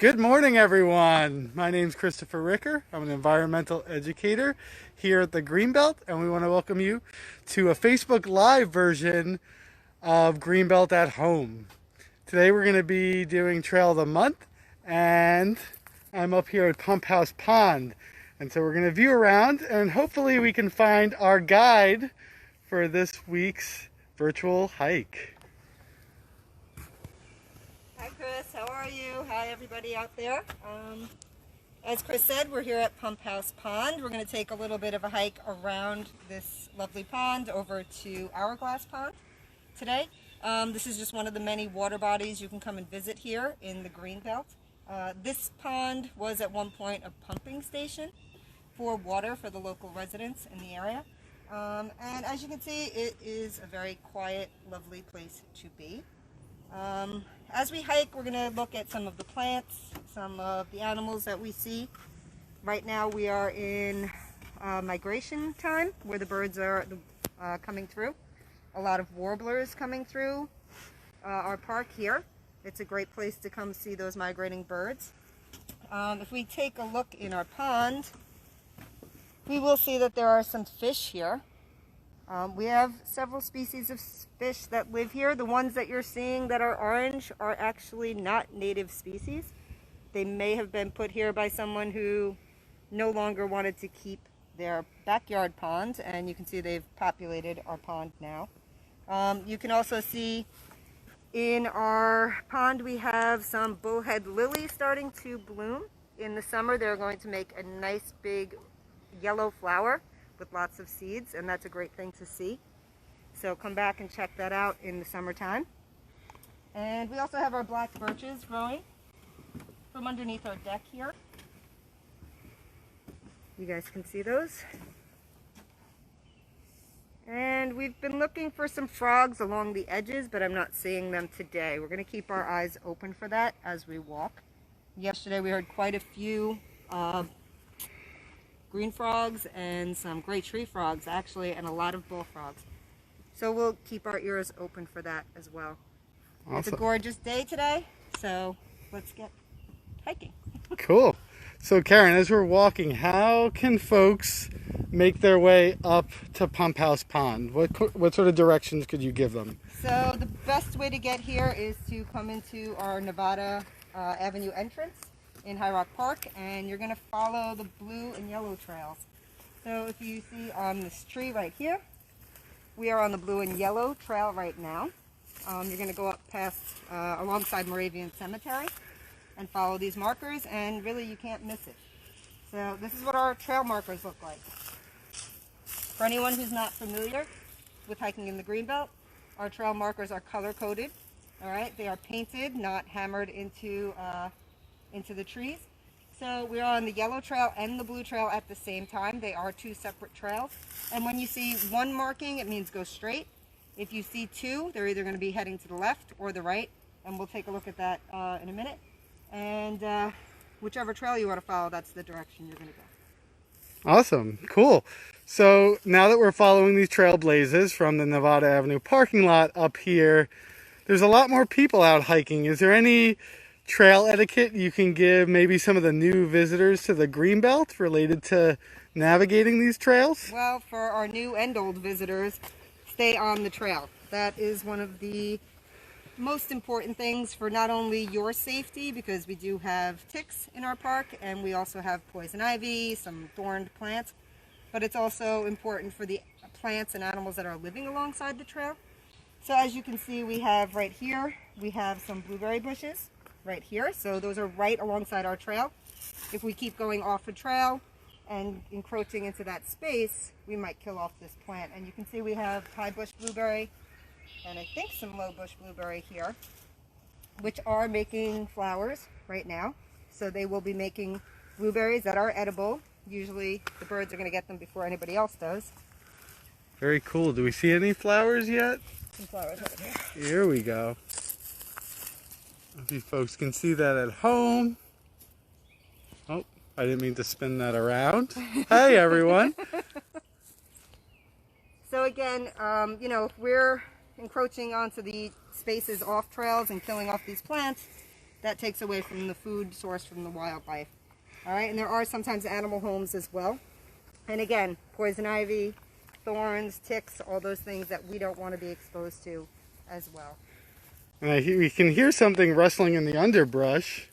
Good morning, everyone. My name is Christopher Ricker. I'm an environmental educator here at the Greenbelt, and we want to welcome you to a Facebook Live version of Greenbelt at Home. Today we're going to be doing Trail of the Month, and I'm up here at Pump House Pond. And so we're going to view around, and hopefully we can find our guide for this week's virtual hike. Hi Chris, how are you? Hi everybody out there. As Chris said, we're here at Pump House Pond. We're going to take a little bit of a hike around this lovely pond over to Hourglass Pond today. This is just one of the many water bodies you can come and visit here in the Greenbelt. This pond was at one point a pumping station for water for the local residents in the area. And as you can see, it is a very quiet, lovely place to be. As we hike, we're going to look at some of the plants, some of the animals that we see. Right now we are in migration time, where the birds are coming through. A lot of warblers coming through our park here. It's a great place to come see those migrating birds. If we take a look in our pond, we will see that there are some fish here. We have several species of fish that live here. The ones that you're seeing that are orange are actually not native species. They may have been put here by someone who no longer wanted to keep their backyard pond, and you can see they've populated our pond now. You can also see in our pond we have some bullhead lilies starting to bloom. In the summer they're going to make a nice big yellow flower with lots of seeds, and that's a great thing to see. So come back and check that out in the summertime. And we also have our black birches growing from underneath our deck here. You guys can see those. And we've been looking for some frogs along the edges, but I'm not seeing them today. We're going to keep our eyes open for that as we walk. Yesterday we heard quite a few green frogs and some gray tree frogs actually, and a lot of bullfrogs. So we'll keep our ears open for that as well. Awesome. It's a gorgeous day today, so let's get hiking. Cool. So Karen, as we're walking, how can folks make their way up to Pump House Pond? What sort of directions could you give them? So the best way to get here is to come into our Nevada Avenue entrance in High Rock Park, and you're going to follow the blue and yellow trails. So if you see on this tree right here, we are on the blue and yellow trail right now. You're going to go up past alongside Moravian Cemetery and follow these markers, and really you can't miss it. So this is what our trail markers look like. For anyone who's not familiar with hiking in the Greenbelt, our trail markers are color-coded. All right, they are painted, not hammered into the trees. So we're on the yellow trail and the blue trail at the same time. They are two separate trails. And when you see one marking, it means go straight. If you see two, they're either going to be heading to the left or the right. And we'll take a look at that in a minute. And whichever trail you want to follow, that's the direction you're going to go. Awesome. Cool. So now that we're following these trailblazers from the Nevada Avenue parking lot up here, there's a lot more people out hiking. Is there any trail etiquette you can give maybe some of the new visitors to the Greenbelt related to navigating these trails? Well, for our new and old visitors, stay on the trail. That is one of the most important things for not only your safety, because we do have ticks in our park and we also have poison ivy, some thorned plants, but it's also important for the plants and animals that are living alongside the trail. So as you can see, we have right here, we have some blueberry bushes right here. So those are right alongside our trail. If we keep going off the trail and encroaching into that space, we might kill off this plant. And you can see we have high bush blueberry and I think some low bush blueberry here, which are making flowers right now. So they will be making blueberries that are edible. Usually the birds are going to get them before anybody else does. Very cool. Do we see any flowers yet? Some flowers over there. Here we go. If you folks can see that at home. Oh, I didn't mean to spin that around. Hey, everyone. So again, you know, if we're encroaching onto the spaces off trails and killing off these plants, that takes away from the food source from the wildlife. All right, and there are sometimes animal homes as well. And again, poison ivy, thorns, ticks, all those things that we don't want to be exposed to as well. And we can hear something rustling in the underbrush.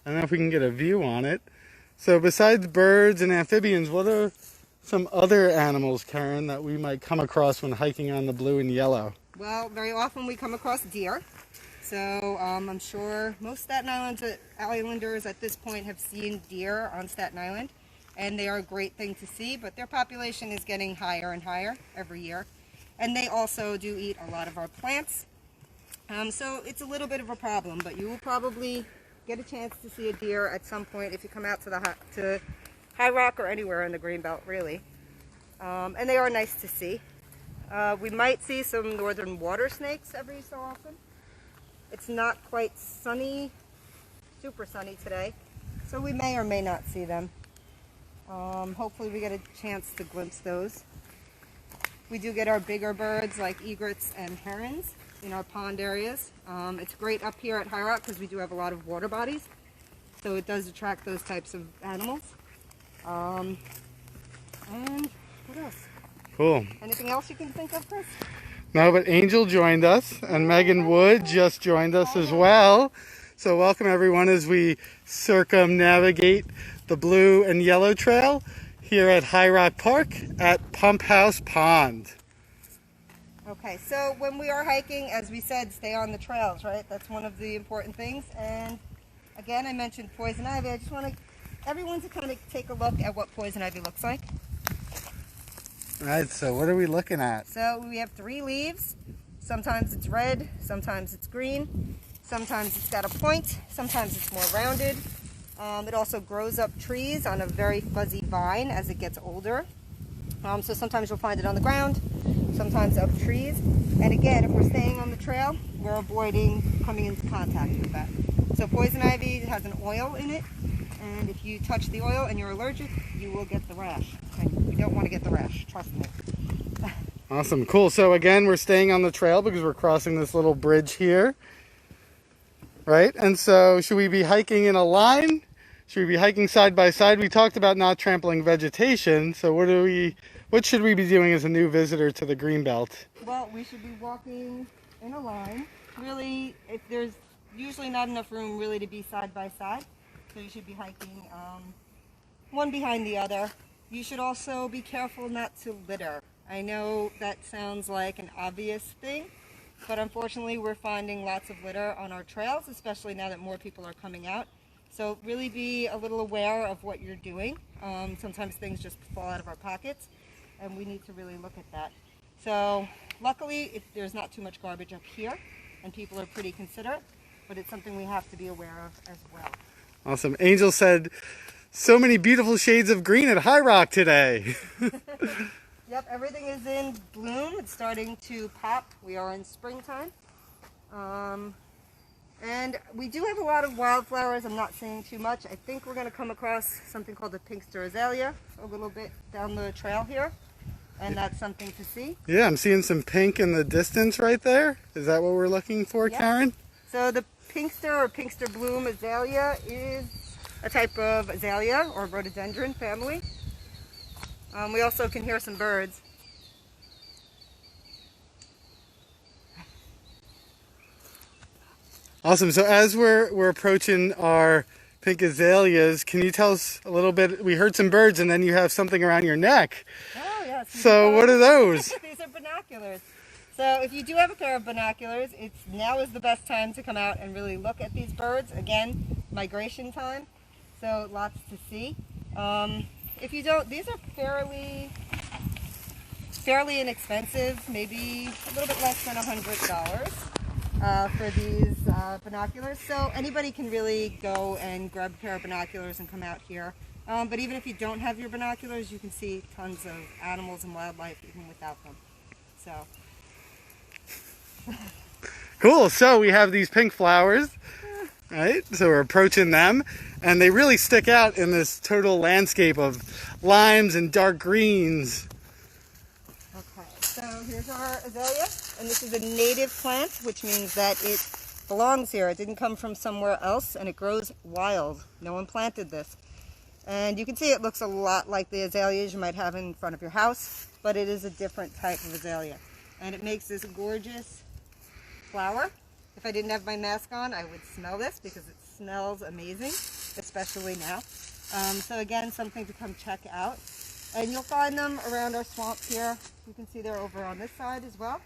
I don't know if we can get a view on it. So besides birds and amphibians, what are some other animals, Karen, that we might come across when hiking on the blue and yellow? Well, very often we come across deer. So I'm sure most Staten Islanders at this point have seen deer on Staten Island. And they are a great thing to see, but their population is getting higher and higher every year. And they also do eat a lot of our plants. So it's a little bit of a problem, but you will probably get a chance to see a deer at some point if you come out to High Rock or anywhere in the Greenbelt, really. And they are nice to see. We might see some northern water snakes every so often. It's not quite sunny, super sunny today, so we may or may not see them. Hopefully we get a chance to glimpse those. We do get our bigger birds like egrets and herons in our pond areas. It's great up here at High Rock because we do have a lot of water bodies, so it does attract those types of animals. And what else? Cool. Anything else you can think of, Chris? No, but Angel joined us, and Megan Wood just joined us as well. So welcome everyone as we circumnavigate the blue and yellow trail here at High Rock Park at Pump House Pond. Okay, so when we are hiking, as we said, stay on the trails, right? That's one of the important things. And again, I mentioned poison ivy. I just want everyone to kind of take a look at what poison ivy looks like. All right, so what are we looking at? So we have 3 leaves. Sometimes it's red, sometimes it's green, sometimes it's got a point, sometimes it's more rounded. It also grows up trees on a very fuzzy vine as it gets older. So sometimes you'll find it on the ground, sometimes up trees. And again, if we're staying on the trail, we're avoiding coming into contact with that. So poison ivy has an oil in it, and if you touch the oil and you're allergic, you will get the rash. And we don't want to get the rash, trust me. Awesome, cool. So again, we're staying on the trail because we're crossing this little bridge here, right? And so should we be hiking in a line? Should we be hiking side by side? We talked about not trampling vegetation. So what should we be doing as a new visitor to the Greenbelt? Well, we should be walking in a line. Really, if there's usually not enough room really to be side by side. So you should be hiking one behind the other. You should also be careful not to litter. I know that sounds like an obvious thing, but unfortunately we're finding lots of litter on our trails, especially now that more people are coming out. So really be a little aware of what you're doing. Sometimes things just fall out of our pockets, and we need to really look at that. So luckily there's not too much garbage up here, and people are pretty considerate, but it's something we have to be aware of as well. Awesome. Angel said, so many beautiful shades of green at High Rock today. Yep, everything is in bloom. It's starting to pop. We are in springtime. And we do have a lot of wildflowers. I'm not seeing too much. I think we're going to come across something called the pinkster azalea a little bit down the trail here. And that's something to see. Yeah, I'm seeing some pink in the distance right there. Is that what we're looking for, Yep. Karen? So the pinkster or pinkster bloom azalea is a type of azalea or rhododendron family. We also can hear some birds. Awesome. So as we're approaching our pink azaleas, can you tell us a little bit? We heard some birds, and then you have something around your neck. Oh, yes. So what are those? These are binoculars. So if you do have a pair of binoculars, now is the best time to come out and really look at these birds. Again, migration time, so lots to see. If you don't, these are fairly inexpensive, maybe a little bit less than $100 for these binoculars. So anybody can really go and grab a pair of binoculars and come out here. But even if you don't have your binoculars, you can see tons of animals and wildlife even without them. So. Cool. So we have these pink flowers, right? So we're approaching them, and they really stick out in this total landscape of limes and dark greens. Okay, so here's our azalea, and this is a native plant, which means that it belongs here. It didn't come from somewhere else, and it grows wild. No one planted this. And you can see it looks a lot like the azaleas you might have in front of your house, but it is a different type of azalea. And it makes this gorgeous flower. If I didn't have my mask on, I would smell this because it smells amazing, especially now. So again, something to come check out. And you'll find them around our swamp here. You can see they're over on this side as well.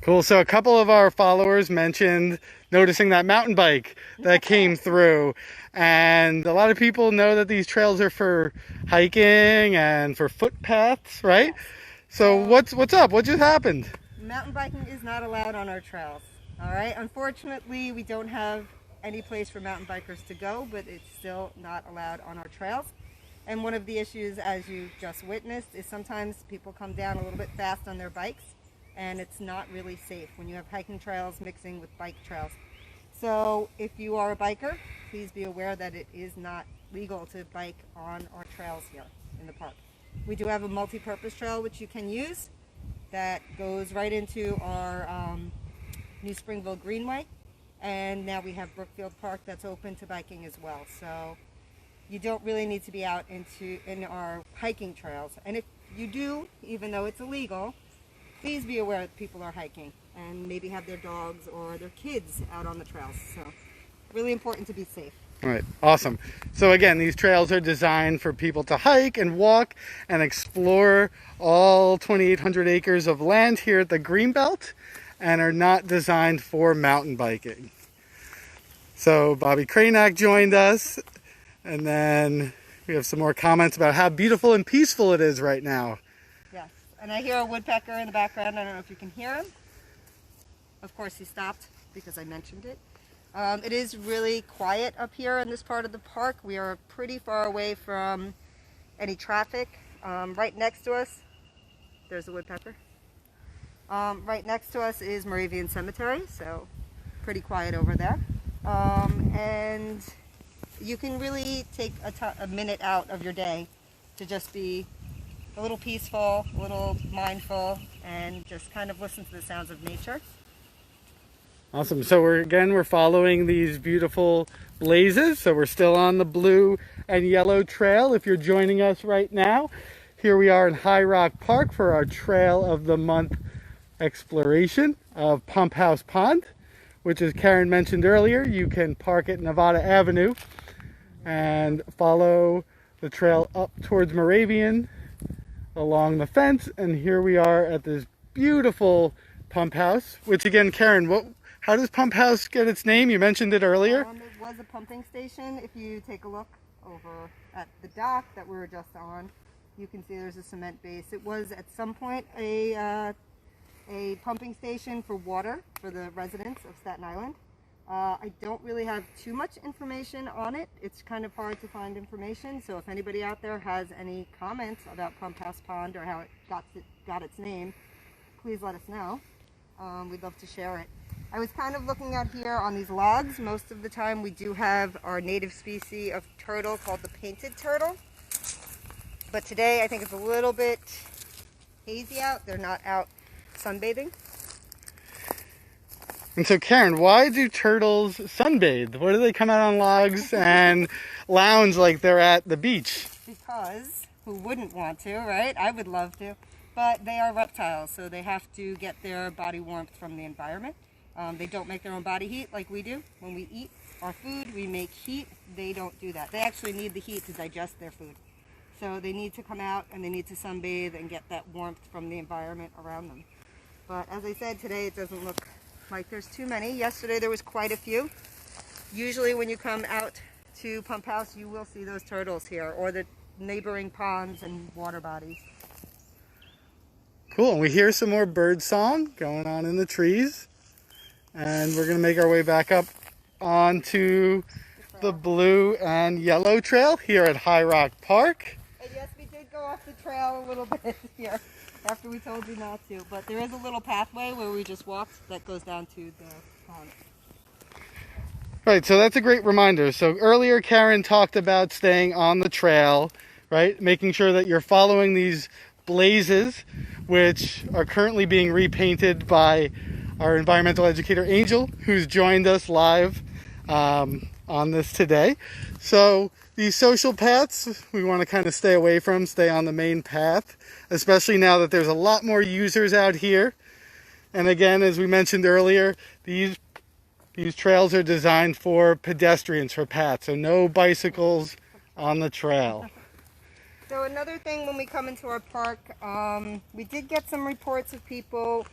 Cool. So a couple of our followers mentioned noticing that mountain bike that came through. And a lot of people know that these trails are for hiking and for footpaths, right? So what's up? What just happened? Mountain biking is not allowed on our trails. All right. Unfortunately, we don't have any place for mountain bikers to go, but it's still not allowed on our trails. And one of the issues, as you just witnessed, is sometimes people come down a little bit fast on their bikes, and it's not really safe when you have hiking trails mixing with bike trails. So if you are a biker, please be aware that it is not legal to bike on our trails here in the park. We do have a multi-purpose trail which you can use that goes right into our New Springville Greenway, and now we have Brookfield Park that's open to biking as well. So you don't really need to be out in our hiking trails. And if you do, even though it's illegal, please be aware that people are hiking and maybe have their dogs or their kids out on the trails. So really important to be safe. All right, awesome. So again, these trails are designed for people to hike and walk and explore all 2,800 acres of land here at the Greenbelt, and are not designed for mountain biking. So Bobby Cranack joined us, and then we have some more comments about how beautiful and peaceful it is right now. Yes, and I hear a woodpecker in the background. I don't know if you can hear him. Of course, he stopped because I mentioned it. It is really quiet up here in this part of the park. We are pretty far away from any traffic. Right next to us, there's a woodpecker. Right next to us is Moravian Cemetery, so pretty quiet over there. And you can really take a minute out of your day to just be a little peaceful, a little mindful, and just kind of listen to the sounds of nature. Awesome. So we're following these beautiful blazes. So we're still on the blue and yellow trail. If you're joining us right now, here we are in High Rock Park for our Trail of the Month exploration of Pump House Pond, which, as Karen mentioned earlier, you can park at Nevada Avenue and follow the trail up towards Moravian along the fence. And here we are at this beautiful pump house, which again, Karen, how does Pump House get its name? You mentioned it earlier. It was a pumping station. If you take a look over at the dock that we were just on, you can see there's a cement base. It was at some point a pumping station for water for the residents of Staten Island. I don't really have too much information on it. It's kind of hard to find information. So if anybody out there has any comments about Pump House Pond or how it got its name, please let us know. We'd love to share it. I was kind of looking out here on these logs. Most of the time we do have our native species of turtle called the painted turtle. But today I think it's a little bit hazy out. They're not out sunbathing. And so Karen, why do turtles sunbathe? Why do they come out on logs and lounge like they're at the beach? Because who wouldn't want to, right? I would love to. But they are reptiles, so they have to get their body warmth from the environment. They don't make their own body heat like we do. When we eat our food, we make heat. They don't do that. They actually need the heat to digest their food. So they need to come out and they need to sunbathe and get that warmth from the environment around them. But as I said, today it doesn't look like there's too many. Yesterday there was quite a few. Usually when you come out to Pump House, you will see those turtles here or the neighboring ponds and water bodies. Cool. And we hear some more bird song going on in the trees. And we're going to make our way back up onto the blue and yellow trail here at High Rock Park. And yes, we did go off the trail a little bit here after we told you not to. But there is a little pathway where we just walked that goes down to the pond. Right, so that's a great reminder. So earlier Karen talked about staying on the trail, right? Making sure that you're following these blazes, which are currently being repainted by our environmental educator Angel, who's joined us live on this today. So these social paths we want to kind of stay away from, stay on the main path, especially now that there's a lot more users out here. And again, as we mentioned earlier, these trails are designed for pedestrians, for paths, so no bicycles on the trail. So another thing when we come into our park, we did get some reports of people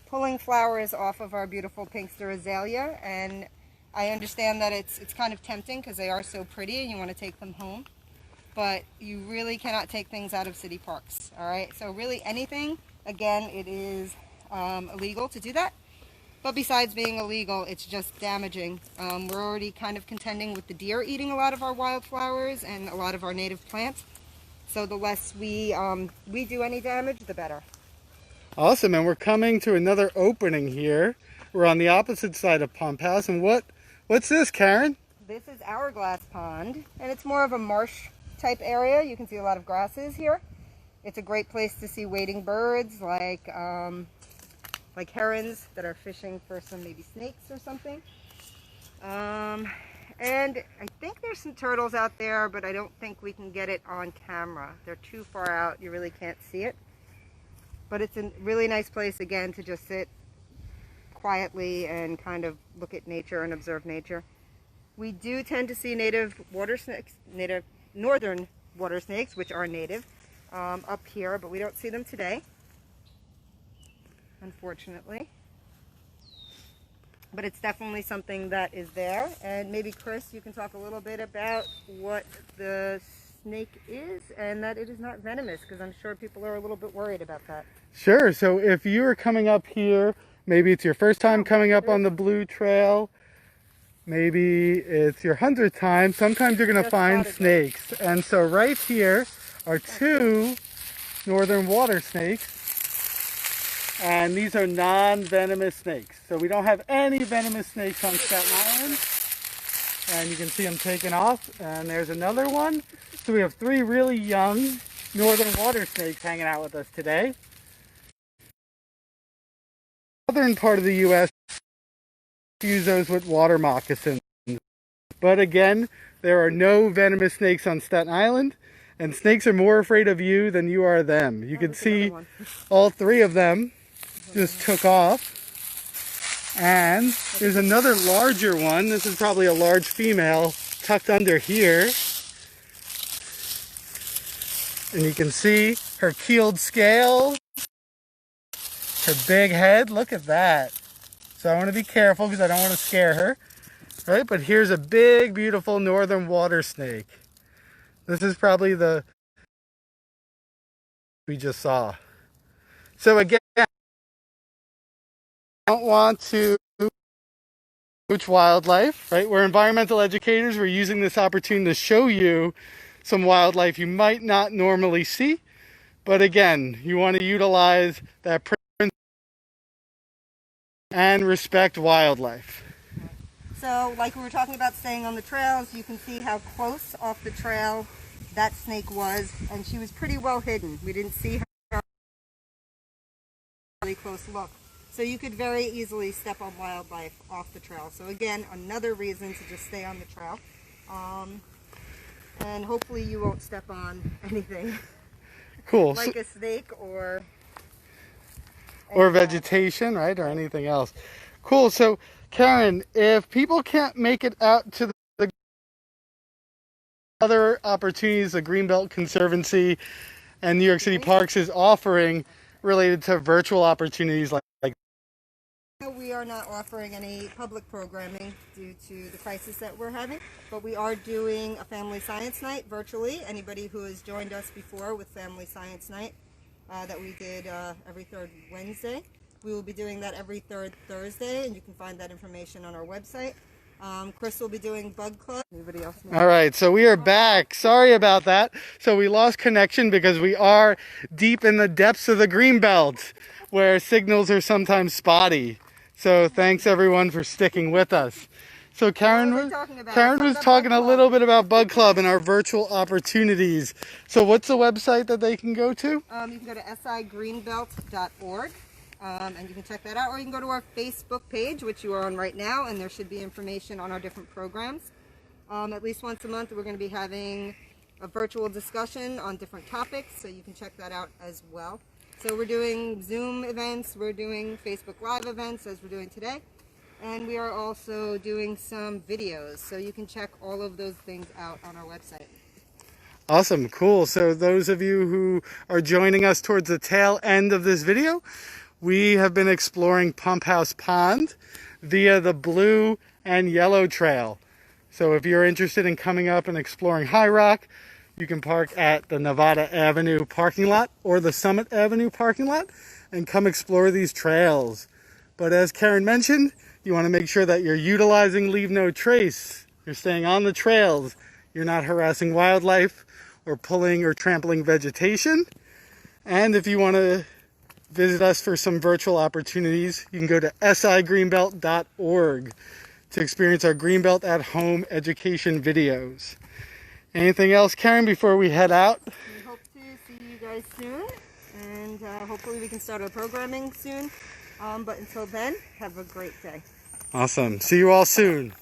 pulling flowers off of our beautiful Pinkster azalea, and I understand that it's kind of tempting because they are so pretty and you want to take them home, but you really cannot take things out of city parks, all right? So really anything, again, it is illegal to do that, but besides being illegal, it's just damaging. We're already kind of contending with the deer eating a lot of our wildflowers and a lot of our native plants, so the less we do any damage, the better. Awesome, and we're coming to another opening here. We're on the opposite side of Pump House, and what's this, Karen? This is Hourglass Pond, and it's more of a marsh type area. You can see a lot of grasses here. It's a great place to see wading birds like herons that are fishing for some maybe snakes or something. And I think there's some turtles out there, but I don't think we can get it on camera. They're too far out, you really can't see it. But it's a really nice place, again, to just sit quietly and kind of look at nature and observe nature. We do tend to see native water snakes, native northern water snakes, which are native, up here, but we don't see them today, unfortunately. But it's definitely something that is there. And maybe, Chris, you can talk a little bit about what the snake is and that it is not venomous, because I'm sure people are a little bit worried about that. Sure. So if you are coming up here, maybe it's your first time coming up on the Blue Trail, maybe it's your 100th time, sometimes you're going to find snakes. And so right here are two northern water snakes, and these are non-venomous snakes. So we don't have any venomous snakes on Staten Island, and you can see them taking off. And there's another one. So we have three really young northern water snakes hanging out with us today. Southern part of the U.S. use those with water moccasins. But again, there are no venomous snakes on Staten Island, and snakes are more afraid of you than you are them. You can see all three of them just took off. And there's another larger one. This is probably a large female tucked under here. And you can see her keeled scale, her big head. Look at that. So I want to be careful because I don't want to scare her. Right? But here's a big, beautiful northern water snake. This is probably the we just saw. So again, I don't want to poach wildlife, right? We're environmental educators. We're using this opportunity to show you some wildlife you might not normally see. But again, you want to utilize that principle and respect wildlife. So like we were talking about staying on the trails, you can see how close off the trail that snake was, and she was pretty well hidden. We didn't see her really close look. So you could very easily step on wildlife off the trail. So again, another reason to just stay on the trail. And hopefully you won't step on anything. Cool. Like a snake or vegetation, right? Or anything else. Cool. So Karen, if people can't make it out to the other opportunities the Greenbelt Conservancy and New York City Parks is offering related to virtual opportunities like we are not offering any public programming due to the crisis that we're having, but we are doing a Family Science Night virtually. Anybody who has joined us before with Family Science Night that we did every third Wednesday, we will be doing that every third Thursday, and you can find that information on our website. Chris will be doing Bug Club. Anybody else know? All right, so we are back. Sorry about that. So we lost connection because we are deep in the depths of the Greenbelt where signals are sometimes spotty. So thanks everyone for sticking with us. So Karen was talking a little bit about Bug Club and our virtual opportunities. So what's the website that they can go to? You can go to sigreenbelt.org. And you can check that out, or you can go to our Facebook page, which you are on right now, and there should be information on our different programs. At least once a month, we're going to be having a virtual discussion on different topics, so you can check that out as well. So we're doing Zoom events, we're doing Facebook Live events as we're doing today, and we are also doing some videos, so you can check all of those things out on our website. Awesome, cool. So those of you who are joining us towards the tail end of this video, we have been exploring Pump House Pond via the blue and yellow trail. So if you're interested in coming up and exploring High Rock, you can park at the Nevada Avenue parking lot or the Summit Avenue parking lot and come explore these trails. But as Karen mentioned, you want to make sure that you're utilizing Leave No Trace. You're staying on the trails. You're not harassing wildlife or pulling or trampling vegetation. And if you want to visit us for some virtual opportunities, you can go to sigreenbelt.org to experience our Greenbelt at Home education videos. Anything else, Karen, before we head out? We hope to see you guys soon, and hopefully we can start our programming soon. But until then, have a great day. Awesome. See you all soon.